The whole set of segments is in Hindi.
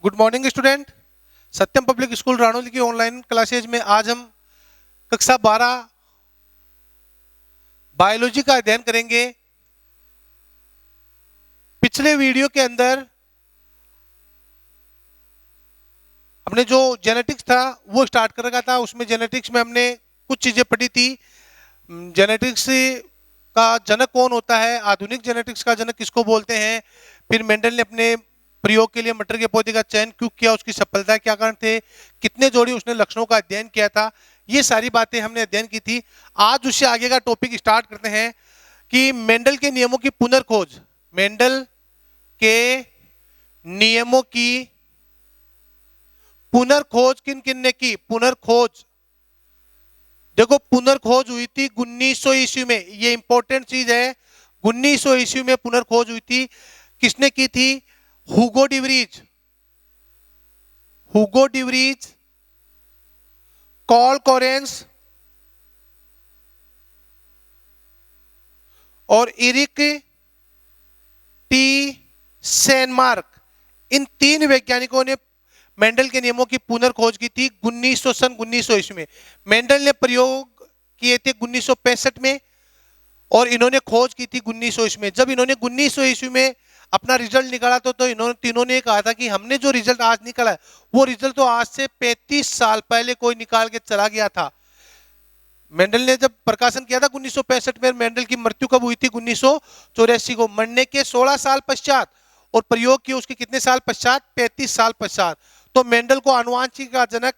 Good morning student. Satyam public school Ranauli की ऑनलाइन क्लासेज में आज हम कक्षा 12 बायोलॉजी का अध्ययन करेंगे। पिछले वीडियो के अंदर हमने जो जेनेटिक्स था वो स्टार्ट कर रखा था। उसमें जेनेटिक्स में हमने कुछ चीजें पढ़ी थी। जेनेटिक्स का जनक कौन होता है, आधुनिक जेनेटिक्स का जनक किसको बोलते हैं, फिर मेंडल ने अपने प्रयोग के लिए मटर के पौधे का चयन क्यों किया, उसकी सफलता क्या कारण थे, कितने जोड़ी उसने लक्षणों का अध्ययन किया था, ये सारी बातें हमने अध्ययन की थी। आज उससे आगे का टॉपिक स्टार्ट करते हैं कि मेंडल के नियमों की पुनर्खोज। मेंडल के नियमों की पुनर्खोज किन किन ने की? पुनर्खोज, देखो पुनर्खोज हुई थी 1900 ईस्वी में। ये इंपॉर्टेंट चीज है। 1900 ईस्वी में पुनर्खोज हुई थी। किसने की थी? हुगो डिवरीज, हुगो डिवरीज, कॉल कोरेंस और इरिक टी सेनमार्क। इन तीन वैज्ञानिकों ने मेंडल के नियमों की पुनर्खोज की थी 1900 ईस्वी में। मेंडल ने प्रयोग किए थे 1965 में और इन्होंने खोज की थी 1900 ईस्वी में। जब इन्होंने 1900 ईस्वी में अपना रिजल्ट निकाला तो इन्होंने तीनों ने कहा था कि हमने जो रिजल्ट आज निकाला है वो रिजल्ट तो आज से 35 साल पहले कोई निकाल के चला गया था। मेंडल ने जब प्रकाशन किया था 1965 में, मेंडल की मृत्यु कब हुई थी? 1984 को, मरने के 16 साल पश्चात। और प्रयोग किए उसके कितने साल पश्चात? 35 साल पश्चात। तो मेंडल को आनुवांशिकी का जनक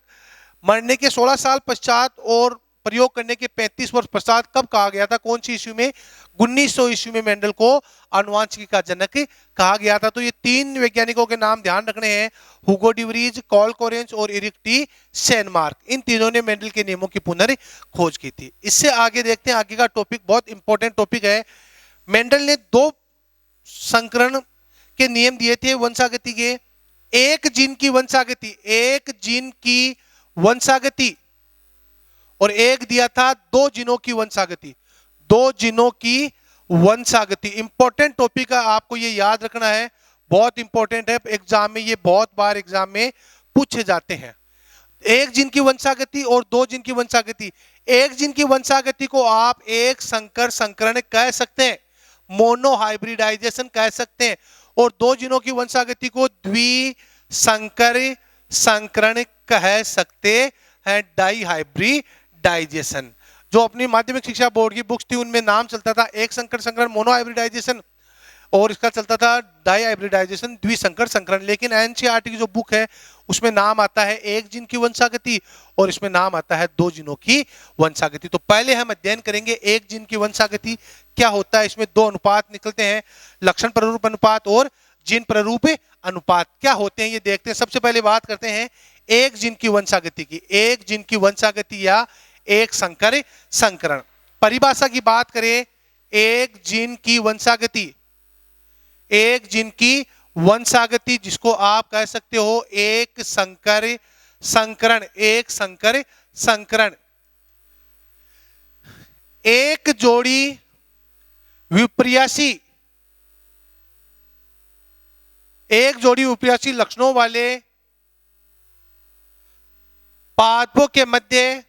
मरने के 16 साल पश्चात और प्रयोग करने के 35 वर्ष पश्चात कब कहा गया था? कौन सी ईस्वी में? 1900 ईस्वी में मेंडल को आनुवांशिकी का जनक कहा गया था। तो ये तीन वैज्ञानिकों के नाम ध्यान रखने हैं, हुगो डिवरीज, कॉल कोरेंस और इरिक टी सेनमार्क। इन तीनों ने मेंडल के नियमों की पुनर्खोज की थी। इससे आगे देखते हैं, आगे का टॉपिक बहुत इंपॉर्टेंट टॉपिक है। मेंडल ने दो संकरण के नियम दिए थे वंशागति के। एक जीन की वंशागति, एक जीन की वंशागति, और एक दिया था दो जीनों की वंशागति। दो जीनों की वंशागति इंपॉर्टेंट टॉपिक है, आपको ये याद रखना है, बहुत इंपॉर्टेंट है। एग्जाम में ये बहुत बार एग्जाम में पूछे जाते हैं। एक जीन की वंशागति और दो जीन की वंशागति। एक जीन की वंशागति को आप एक संकर संकरण कह सकते हैं, मोनोहाइब्रिडाइजेशन कह सकते हैं, और दो जीनों की वंशागति को द्विसंकर संकरण कह सकते हैं, डाइहाइब्रिडाइजेशन। जो अपनी माध्यमिक शिक्षा बोर्ड की बुक्स थी उनमें नाम चलता था एक संकर संकरण मोनोहाइब्रिडाइजेशन, और इसका चलता था डाइहाइब्रिडाइजेशन द्विसंकर संकरण। लेकिन एनसीईआरटी की जो बुक है उसमें नाम आता है एक जीन की वंशागति और इसमें नाम आता है दो जीनों की वंशागति। तो पहले हम अध्ययन करेंगे एक जीन की वंशागति क्या होता है। इसमें दो अनुपात निकलते हैं, लक्षण प्ररूप अनुपात और जीन प्ररूप अनुपात। क्या होते हैं ये देखते हैं। सबसे पहले बात करते हैं एक जीन की वंशागति की। एक जीन की वंशागति या एक संकर संकरण, परिभाषा की बात करें, एक जीन की वंशागति, एक जीन की वंशागति जिसको आप कह सकते हो एक संकर संकरण, एक संकर संकरण। एक जोड़ी विपर्यासी, एक जोड़ी विपर्यासी लक्षणों वाले पादपों के मध्य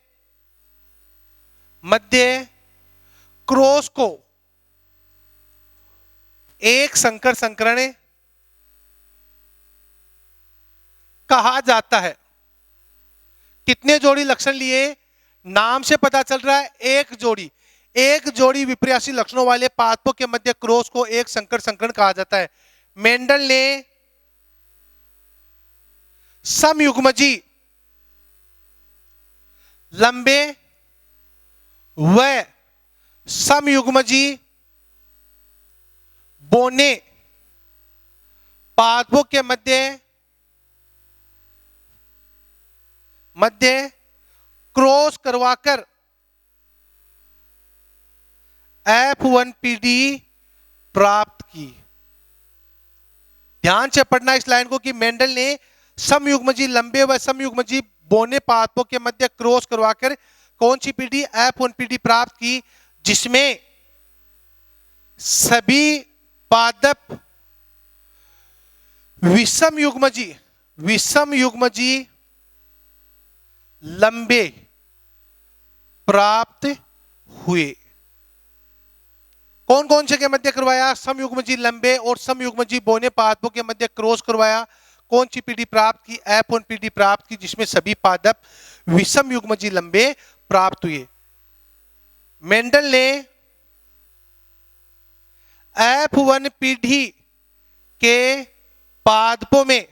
क्रॉस को एक संकर संकरण कहा जाता है। कितने जोड़ी लक्षण लिए? नाम से पता चल रहा है एक जोड़ी। एक जोड़ी विपर्यासी लक्षणों वाले पादपों के मध्य क्रॉस को एक संकर संकरण कहा जाता है। मेंडल ने समयुग्मजी लंबे व समयुग्मजी बोने पादपों के मध्य क्रॉस करवाकर F1PD प्राप्त की। ध्यान से पढ़ना इस लाइन को कि मेंडल ने समयुग्मजी लंबे व समयुग्मजी बोने पादपों के मध्य क्रॉस करवाकर कौन सी पीढ़ी? F1PD प्राप्त की, जिसमें सभी पादप विषम युग्मजी विषम युग्मजी लंबे प्राप्त हुए। कौन कौन से के मध्य करवाया? समयुग्मजी लंबे और समयुग्मजी बौने पादपों के मध्य क्रॉस करवाया। कौन सी पीढ़ी प्राप्त की? F1 पीढ़ी प्राप्त की, जिसमें सभी पादप विषम युग्मजी लंबे प्राप्त हुए। मेंडल ने F1 पीढ़ी के पादपों में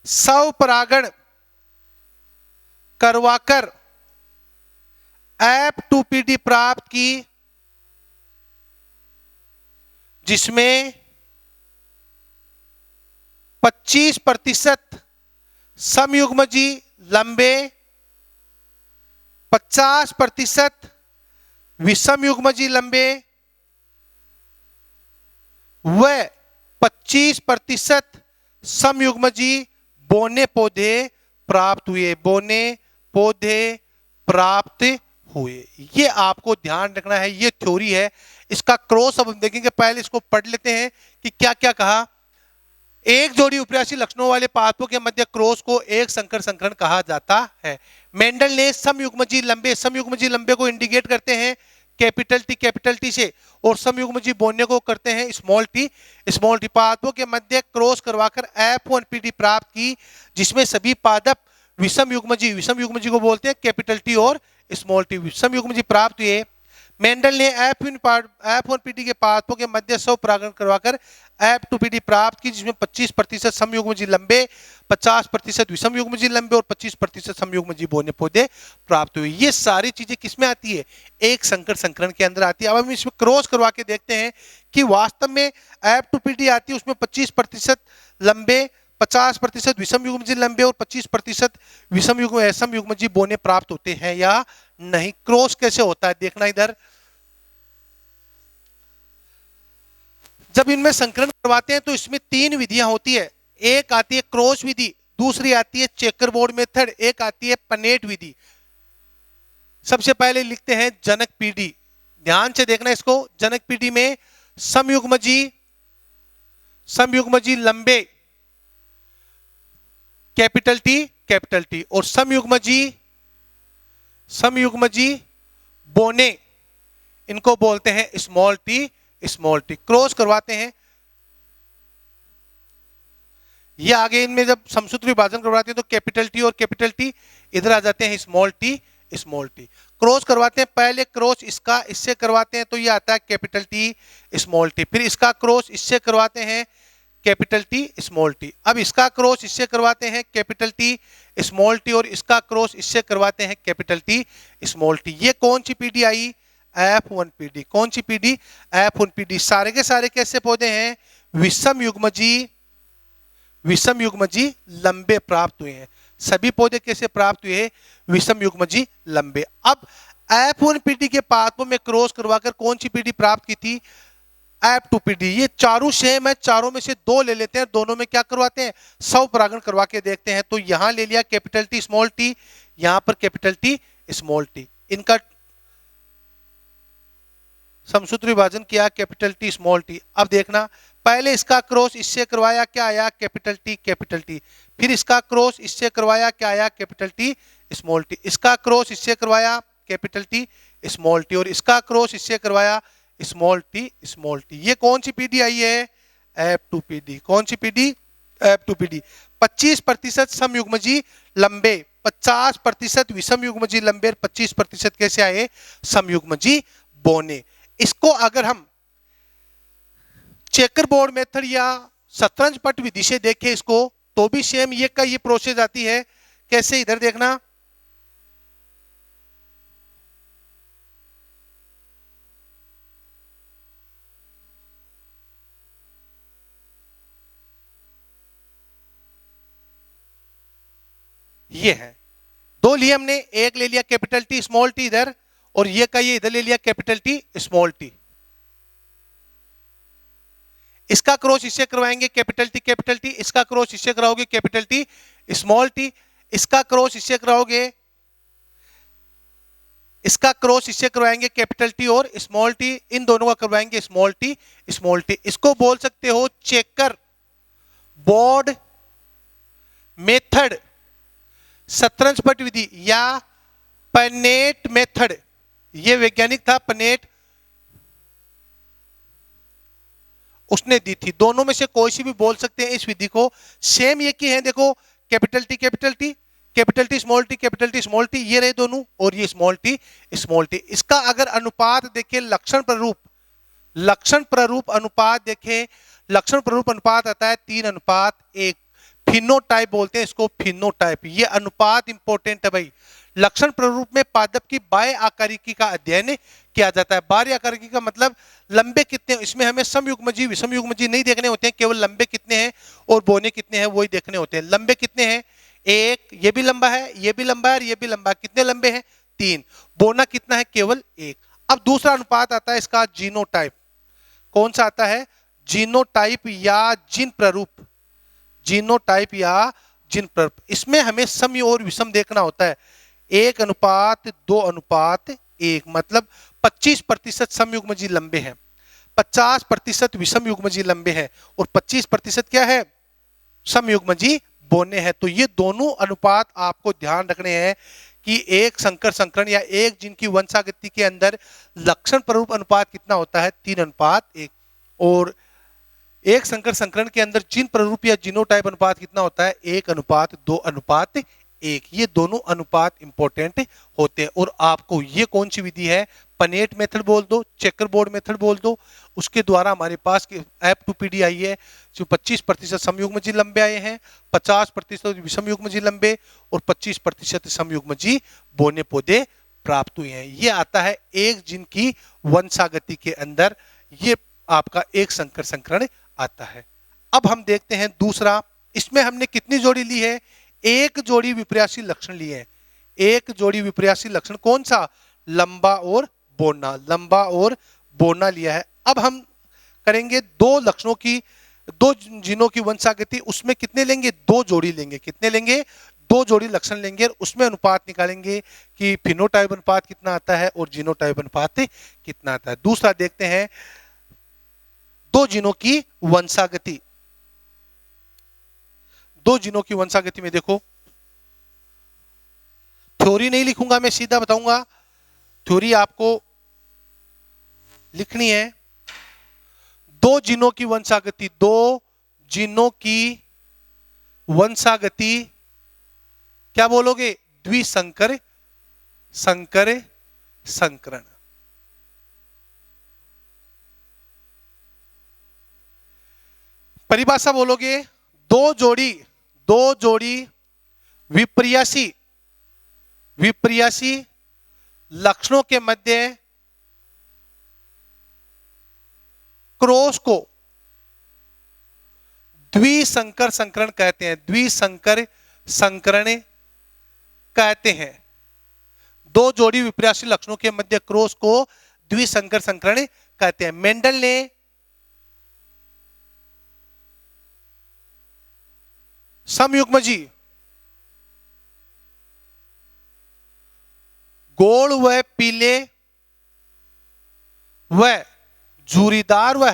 स्वपरागण करवाकर F2 पीढ़ी प्राप्त की, जिसमें 25% समयुग्मजी लंबे, 50% विषम युग्मजी लंबे व 25% समयुग्मजी बौने पौधे प्राप्त हुए। बौने पौधे प्राप्त हुए, ये आपको ध्यान रखना है। ये थ्योरी है, इसका क्रॉस अब हम देखेंगे। पहले इसको पढ़ लेते हैं कि क्या क्या कहा। एक जोड़ी उपरियासी लक्षणों वाले पादपों के मध्य क्रॉस को एक संकर संकरण कहा जाता है। मेंडल ने समयुग्मजी लंबे को इंडिकेट करते हैं कैपिटल टी से, और समयुग्मजी बौने को करते हैं स्मॉल टी। पादपों के मध्य क्रॉस करवाकर F1 पीढ़ी प्राप्त की, जिसमें सभी पादप विषम युग्मजी को बोलते हैं कैपिटल टी और स्मॉल टी, विषम युग्मजी प्राप्त हुए। मेंडल ने F1 पीढ़ी के पादपों के मध्य स्वपरागण करवाकर F2 पीढ़ी प्राप्त की, जिसमें 25% समयुग्मजी लंबे, 50% विषम युग्मजी लंबे और 25% समयुग्मजी बौने पौधे प्राप्त हुए। ये सारी चीजें किसमें आती है? एक संकर संकरण के अंदर आती है। अब हम इसमें क्रॉस करवा के देखते हैं कि वास्तव में F2 पीढ़ी आती है, उसमें 25% लंबे, 50% विषम युग्मजी लंबे और 25% सम युग्मजी बौने प्राप्त होते हैं या नहीं। क्रॉस कैसे होता है देखना इधर। जब इनमें संकरण करवाते हैं तो इसमें 3 विधियां होती है। एक आती है क्रॉस विधि, दूसरी आती है चेकरबोर्ड मेथड, एक आती है पनेट विधि। सबसे पहले लिखते हैं जनक पीढ़ी। ध्यान से देखना इसको। जनक पीढ़ी में समयुग्मजी लंबे कैपिटल टी और समयुग्मजी बौने, इनको बोलते हैं स्मॉल टी। क्रॉस करवाते हैं। ये आगे इनमें जब समसूत्र विभाजन करवाते हैं तो कैपिटल टी इधर आ जाते हैं स्मॉल टी। क्रॉस करवाते हैं, पहले क्रॉस इसका इससे करवाते हैं तो ये आता है कैपिटल टी स्मॉल टी। फिर इसका क्रॉस इससे करवाते हैं कैपिटल टी स्मॉल टी। अब इसका क्रॉस इससे करवाते हैं कैपिटल टी स्मॉल टी और इसका क्रॉस इससे करवाते हैं कैपिटल टी स्मॉल टी। ये कौन सी पीढ़ी आई? F1 पीढ़ी। कौन सी पीढ़ी? F1 पीढ़ी। सारे के सारे कैसे पौधे हैं? विषम युग्मजी लंबे प्राप्त हुए हैं। सभी पौधे कैसे प्राप्त हुए? विषम युग्मजी लंबे। अब F1 पीढ़ी के पादपों में क्रॉस करवाकर कौन सी पीढ़ी प्राप्त की थी? F2 पीढ़ी। ये चारों सेम है, चारों में से 2 ले लेते हैं, दोनों में क्या करवाते हैं? स्वपरागण करवा के देखते हैं। तो यहां ले लिया कैपिटल टी स्मॉल टी, यहां पर कैपिटल टी स्मॉल टी। इनका समसूत्र विभाजन किया कैपिटल टी स्मॉल टी। अब देखना, पहले इसका क्रॉस इससे करवाया, क्या आया? Capital T. फिर इसका क्रॉस इससे करवाया, क्या आया? Capital T small T. इसका क्रॉस इससे करवाया कैपिटल टी स्मॉल टी और इसका क्रॉस इससे करवाया स्मॉल टी। ये कौन सी पीढ़ी आई है? F2 पीढ़ी। कौन सी पीढ़ी? F2 पीढ़ी। 25% समयुग्मजी लंबे, 50% विषम युग्मजी लंबे और 25% कैसे आए? समयुग्मजी बौने। इसको अगर हम चेकर बोर्ड मेथड या शतरंज पट विधि से देखें इसको, तो भी सेम ये का ये प्रोसेस आती है। कैसे? इधर देखना, ये है 2 लिए हमने, एक ले लिया कैपिटल टी स्मॉल टी इधर और ये का ये इधर ले लिया कैपिटल टी स्मॉल टी। इसका क्रॉस इससे करवाएंगे कैपिटल टी, इसका क्रॉस इससे कराओगे कैपिटल टी स्मॉल टी, इसका क्रॉस इससे कराओगे, इसका क्रॉस इससे करवाएंगे कैपिटल टी और स्मॉल टी, इन दोनों का करवाएंगे स्मॉल टी। इसको बोल सकते हो चेकर बोर्ड मेथड, शतरंज पट विधि या पनेट मेथड, ये वैज्ञानिक था पनेट, उसने दी थी। दोनों में से कोई सी भी बोल सकते हैं इस विधि को। सेम ये की है, देखो capital T capital T, capital T small T, capital T small T, ये रहे दोनों, और ये स्मॉल टी स्मॉल टी। इसका अगर अनुपात देखें, लक्षण प्ररूप, लक्षण प्ररूप अनुपात देखें, लक्षण प्ररूप अनुपात आता है 3:1। फिनोटाइप बोलते हैं इसको, फिनोटाइप। ये अनुपात इंपॉर्टेंट है भाई। लक्षण प्ररूप में पादप की बाह्य आकारिकी का अध्ययन किया जाता है। बाह्य आकारिकी का मतलब लंबे कितने, इसमें हमें समयुग्मजी विषमयुग्मजी नहीं देखने होते हैं, केवल लंबे कितने हैं और बोने कितने हैं वही देखने होते हैं। लंबे कितने हैं, एक, ये भी लंबा है, ये भी लंबा है और ये भी लंबा है। कितने लंबे हैं, 3। बोना कितना है, केवल 1। अब दूसरा अनुपात आता है इसका जीनोटाइप। कौन सा आता है, जीनोटाइप या जिन प्ररूप, जीनोटाइप या जिन प्ररूप। इसमें हमें सम और विषम देखना होता है। 1:2:1, मतलब 25% समयुग्मजी लंबे हैं, 50% विषम युग्मजी लंबे हैं और 25% क्या है, समयुग्मजी बोने हैं। तो ये दोनों अनुपात आपको ध्यान रखने हैं कि एक संकर संकरण या एक जीन की वंशागति के अंदर लक्षण प्ररूप अनुपात कितना होता है, 3:1, और एक संकर संकरण के अंदर जीन प्ररूप या जीनोटाइप अनुपात कितना होता है, 1:2:1। ये दोनों अनुपात इंपॉर्टेंट होते हैं। और आपको ये कौन सी विधि है, पनेट मेथड बोल दो, चेकर बोर्ड मेथड बोल दो, उसके द्वारा हमारे पास F2PD आई है, जो 25% समयुग्मजी लंबे आए हैं, 50% विषमयुग्मजी लंबे और 25% समयुग्मजी बोने पौधे प्राप्त हुए हैं। ये आता है एक जीन की वंशागति के अंदर, ये आपका एक संकर संकरण आता है। अब हम देखते हैं दूसरा, इसमें हमने कितनी जोड़ी ली है, एक जोड़ी विपर्यासी लक्षण लिए हैं। एक जोड़ी विपर्यासी लक्षण कौन सा, लंबा और बोना, लंबा और बोना लिया है। अब हम करेंगे दो लक्षणों की, दो जीनों की वंशागति, उसमें कितने लेंगे, 2 जोड़ी लेंगे। कितने लेंगे, 2 जोड़ी लक्षण लेंगे और उसमें अनुपात निकालेंगे कि फिनोटाइप अनुपात कितना आता है और जीनोटाइप अनुपात कितना आता है। दूसरा देखते हैं, 2 जीनों की वंशागति। 2 जीनों की वंशागति में देखो, थ्योरी नहीं लिखूंगा मैं, सीधा बताऊंगा, थ्योरी आपको लिखनी है। 2 जीनों की वंशागति, 2 जीनों की वंशागति क्या बोलोगे, द्विसंकर संकर संकरण। परिभाषा बोलोगे, दो जोड़ी विपर्यासी लक्षणों के मध्य क्रॉस को द्विसंकर संकरण कहते हैं, द्विसंकर संकरण कहते हैं। 2 जोड़ी विपर्यासी लक्षणों के मध्य क्रॉस को द्विसंकर संकरण कहते हैं। मेंडल ने समयुग्मजी गोल व पीले व झूरीदार व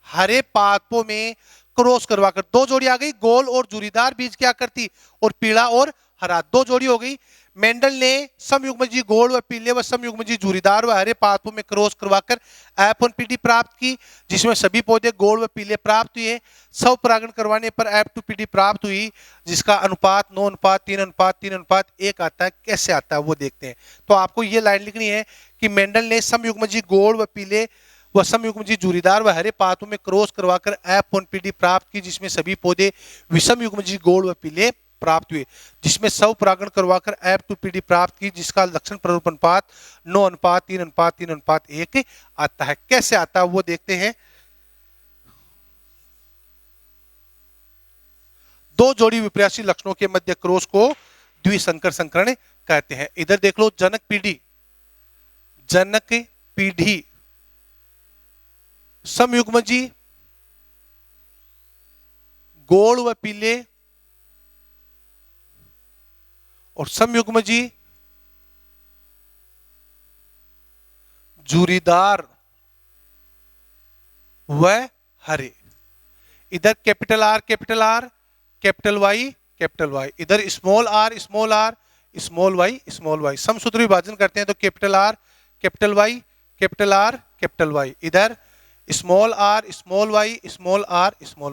हरे पादपों में क्रॉस करवाकर 2 जोड़ी आ गई, गोल और झूरीदार बीज क्या करती, और पीला और हरा, 2 जोड़ी हो गई। मेंडल ने समयुग्मजी गोल व पीले व समयुग्मजी झूरीदार व हरे पादपों में क्रॉस करवाकर F1PD प्राप्त की, जिसमें सभी पौधे गोल व पीले प्राप्त हुए। स्व परागण करवाने पर F2PD प्राप्त हुई, जिसका अनुपात 9:3:3:1 आता है। कैसे आता है वो देखते हैं। तो आपको ये लाइन लिखनी है कि मेंडल ने समयुग्मजी गोल व पीले व समयुग्मजी झूरीदार व हरे पादपों में क्रॉस करवाकर F1PD प्राप्त की, जिसमें सभी पौधे विषमयुग्मजी गोल व पीले प्राप्त हुए, जिसमें स्व परागण करवाकर F2PD प्राप्त की, जिसका लक्षण प्ररूप अनुपात 9:3:3:1 आता है। कैसे आता है वो देखते हैं। 2 जोड़ी विपर्यासी लक्षणों के मध्य क्रॉस को द्विसंकर संकरण कहते हैं। इधर देख लो, जनक पीढ़ी समयुग्मजी गोल व पीले और समयुग्मजी झूरीदार व हरे। इधर कैपिटल आर कैपिटल वाई, इधर स्मॉल आर स्मॉल वाई। समसूत्र विभाजन करते हैं तो capital R capital Y capital R capital Y, इधर स्मॉल आर स्मॉल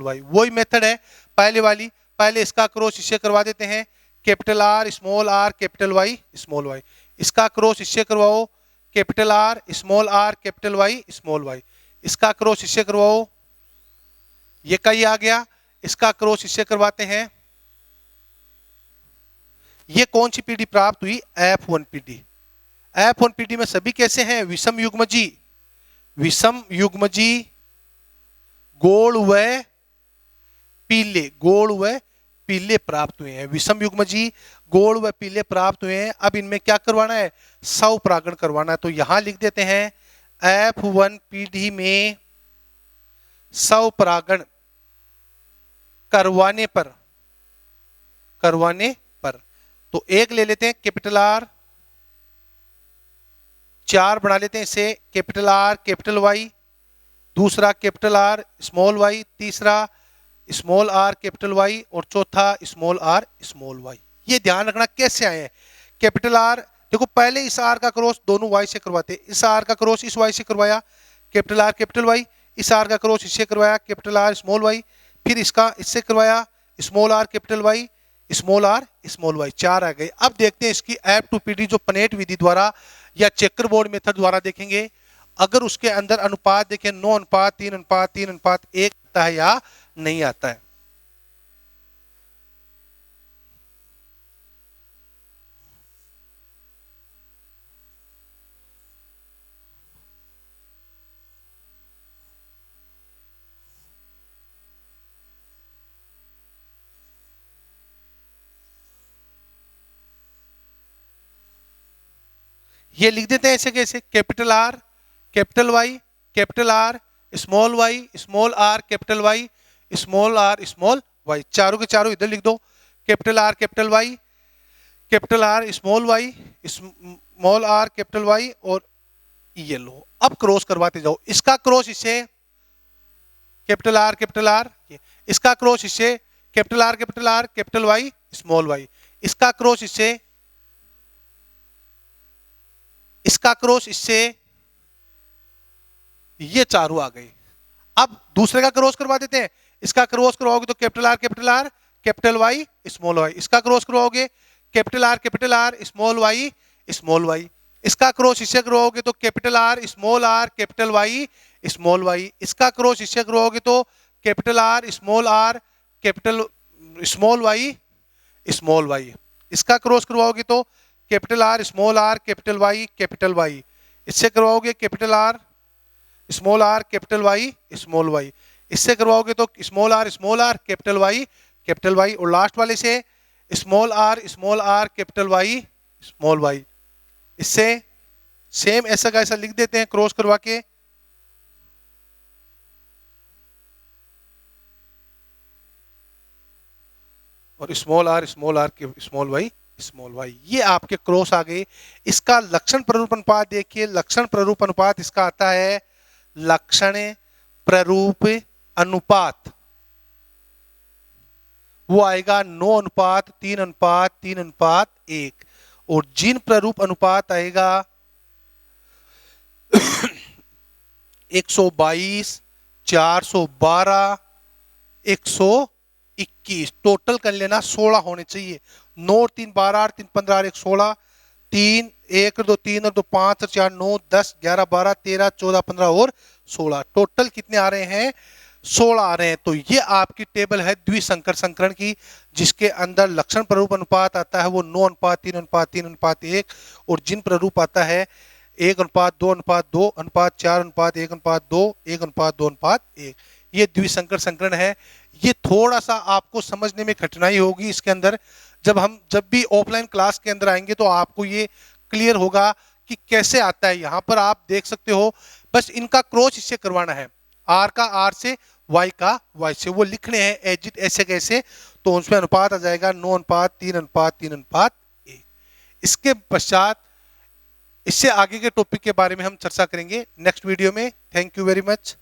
वाई। वही मेथड है पहले वाली, पहले इसका क्रॉस इससे करवा देते हैं, capital R capital Y small Y. इसका क्रॉस इससे करवाओ, capital R capital Y small Y. इसका क्रॉस इससे करवाओ, ये का ही आ गया। इसका क्रॉस इससे करवाते हैं, ये कौन सी पीढ़ी प्राप्त हुई? F1 पीढ़ी। F1 पीढ़ी में सभी कैसे हैं? विषम युग्मजी गोल व पीले प्राप्त हुए हैं। विषम युग्मजी गोल व पीले प्राप्त हुए हैं। अब इनमें क्या करवाना है? स्वपरागण करवाना है। तो यहां लिख देते हैं F1 पीढ़ी में स्वपरागण करवाने पर तो एक ले लेते हैं कैपिटल आर, 4 बना लेते हैं इसे, कैपिटल आर कैपिटल वाई, दूसरा कैपिटल आर स्मॉल वाई, तीसरा स्मॉल आर कैपिटल वाई और चौथा स्मॉल आर स्मॉल वाई। ये ध्यान रखना कैसे आए हैं। कैपिटल आर देखो, पहले इस आर का क्रॉस दोनों वाई से करवाते, इस आर का क्रॉस इस वाई से करवाया कैपिटल आर कैपिटल वाई, इस आर का क्रॉस इससे करवाया कैपिटल आर स्मॉल वाई, फिर इसका इससे करवाया small R capital Y small R small Y. 4 आ गए। अब देखते हैं इसकी F2 पीढ़ी जो पनेट विधि द्वारा या चेकर बोर्ड मेथड द्वारा देखेंगे, अगर उसके अंदर अनुपात देखें 9 अनुपात 3 अनुपात 3 अनुपात 1 आता है या नहीं आता है। ये लिख देते हैं ऐसे कैसे, capital R capital Y capital R small R capital Y small R small Y. चारों के चारों इधर लिख दो, capital R capital Y capital R small R capital Y और ये लो। अब क्रॉस करवाते जाओ, इसका क्रॉस इससे कैपिटल आर इसका क्रॉस इससे capital R capital Y small Y, इसका क्रॉस इससे, इसका क्रॉस इससे, ये चारों आ गए। अब दूसरे का क्रॉस करवा देते हैं, इसका क्रॉस करवाओगे तो capital R capital Y small Y, इसका क्रॉस करवाओगे कैपिटल आर स्मॉल वाई, इसका क्रॉस इससे करवाओगे तो capital R capital Y small Y, इसका क्रॉस इससे करवाओगे तो capital R capital small Y, इसका क्रॉस करवाओगे तो कैपिटल आर कैपिटल वाई, इससे करवाओगे capital R capital Y small Y, इससे करवाओगे तो स्मॉल आर कैपिटल वाई और लास्ट वाले से small R capital Y small Y. इससे सेम ऐसा का ऐसा लिख देते हैं क्रॉस करवा के। और स्मॉल आर के स्मॉल वाई ये आपके क्रॉस आ गए। इसका लक्षण प्ररूप अनुपात देखिए, लक्षण प्ररूप अनुपात इसका आता है लक्षण प्ररूप अनुपात, वो आएगा 9 अनुपात 3 अनुपात 3 अनुपात 1 और जिन प्ररूप अनुपात आएगा 122 412 121, टोटल कर लेना 16 होने चाहिए। 9 3 12 3 15 1 16, 3 1 2 3 और 2 5 और 4 9 10 11 12 13 14 15 और 16, टोटल कितने आ रहे हैं? 16 आ रहे हैं। तो ये आपकी टेबल है द्विसंकर संकरण की, जिसके अंदर लक्षण प्ररूप अनुपात आता है वो 9 अनुपात 3 अनुपात 3 अनुपात 1 और जिन प्ररूप आता है 1 अनुपात 2 अनुपात 2 अनुपात 4 अनुपात 1 अनुपात 2 1 अनुपात 2 अनुपात 1। ये द्विसंकर संकरण है। ये थोड़ा सा आपको समझने में कठिनाई होगी इसके अंदर, जब भी ऑफलाइन क्लास के अंदर आएंगे तो आपको ये क्लियर होगा कि कैसे आता है। यहाँ पर आप देख सकते हो, बस इनका क्रॉस इससे करवाना है, आर का आर से, वाई का वाई से, वो लिखने हैं एजिट ऐसे कैसे, तो उसमें अनुपात आ जाएगा 9 अनुपात 3 अनुपात 3 अनुपात 1। इसके पश्चात इससे आगे के टॉपिक के बारे में हम चर्चा करेंगे नेक्स्ट वीडियो में। Thank you very much.